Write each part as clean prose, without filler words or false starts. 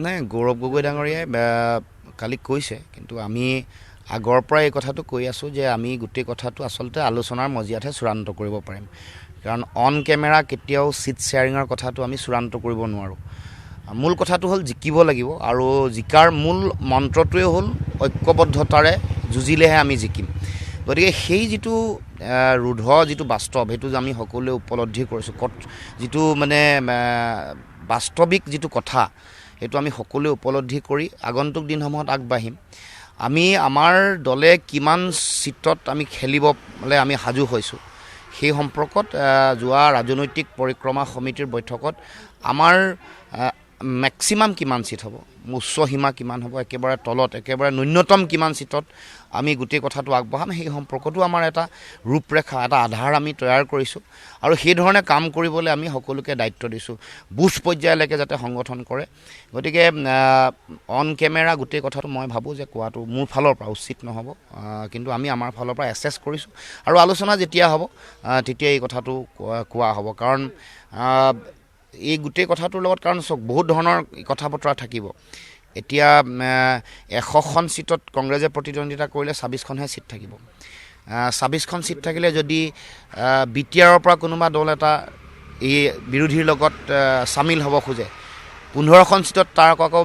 নাই গৌৰৱ গগৈ ডাঙৰীয়াই কালি কৈছে, কিন্তু আমি আগৰ পৰা এই কথাটো কৈ আছোঁ যে আমি গোটেই কথাটো আচলতে আলোচনাৰ মজিয়াতহে চূড়ান্ত কৰিব পাৰিম, কাৰণ অন কেমেৰা কেতিয়াও ছিট শ্বেয়াৰিঙৰ কথাটো আমি চূড়ান্ত কৰিব নোৱাৰোঁ। মূল কথাটো হ'ল জিকিব লাগিব, আৰু জিকাৰ মূল মন্ত্ৰটোৱে হ'ল ঐক্যবদ্ধতাৰে যুঁজিলেহে আমি জিকিম। গতিকে সেই যিটো ৰুদ্ধ যিটো বাস্তৱ, সেইটো আমি সকলোৱে উপলব্ধি কৰিছোঁ। যিটো মানে বাস্তৱিক যিটো কথা, সেইটো আমি সকলোৱে উপলব্ধি কৰি আগন্তুক দিনসমূহত আগবাঢ়িম। আমি আমাৰ দলে কিমান চিটত আমি খেলিবলৈ আমি সাজু হৈছোঁ, সেই সম্পৰ্কত যোৱা ৰাজনৈতিক পৰিক্ৰমা সমিতিৰ বৈঠকত আমাৰ মেক্সিমাম কিমান চিট হ'ব, উচ্চ সীমা কিমান হ'ব, একেবাৰে তলত একেবাৰে ন্যূনতম কিমান চিটত আমি গোটেই কথাটো আগবঢ়াম, সেই সম্পৰ্কতো আমাৰ এটা ৰূপৰেখা, এটা আধাৰ আমি তৈয়াৰ কৰিছোঁ। আৰু সেইধৰণে কাম কৰিবলৈ আমি সকলোকে দায়িত্ব দিছোঁ, বুথ পৰ্যায়লৈকে যাতে সংগঠন কৰে। গতিকে অন কেমেৰা গোটেই কথাটো মই ভাবোঁ যে কোৱাটো মোৰ ফালৰ পৰা উচিত নহ'ব, কিন্তু আমি আমাৰ ফালৰ পৰা এছেছ কৰিছোঁ, আৰু আলোচনা যেতিয়া হ'ব তেতিয়া এই কথাটো কোৱা হ'ব। কাৰণ এই গোটেই কথাটোৰ লগত কাৰণ চাওক বহুত ধৰণৰ কথা বতৰা থাকিব। এতিয়া 100খন চিটত কংগ্ৰেছে প্ৰতিদ্বন্দ্বিতা কৰিলে 26খনহে চিট থাকিব। 26খন চিট থাকিলে যদি BTRৰ পৰা কোনোবা দল এটা এই বিৰোধীৰ লগত চামিল হ'ব খোজে, 15খন চিটত তাৰ আকৌ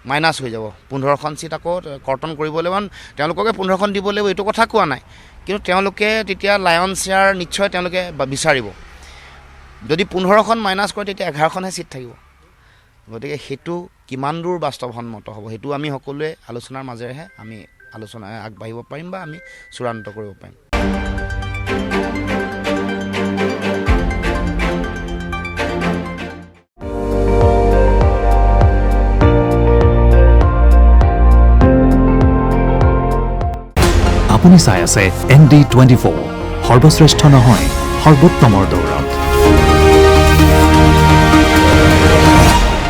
মাইনাছ হৈ যাব। 15খন চিট আকৌ কৰ্তন কৰিব লাগিব, তেওঁলোককে 15খন দিব লাগিব, এইটো কথা কোৱা নাই, কিন্তু তেওঁলোকে তেতিয়া লায়ন শ্বেয়াৰ নিশ্চয় তেওঁলোকে বিচাৰিব। যদি 15খন মাইনাছ কৰে তেতিয়া 11খনহে চিট থাকিব। গতিকে সেইটো কিমান দূৰ বাস্তৱসন্মত হ'ব, সেইটো আমি সকলোৱে আলোচনাৰ মাজেৰেহে আমি আলোচনা আগবাঢ়িব পাৰিম বা আমি চূড়ান্ত কৰিব পাৰিম। আপুনি চাই আছে ND24, সৰ্বশ্ৰেষ্ঠ নহয় সৰ্বোত্তমৰ দৌৰত।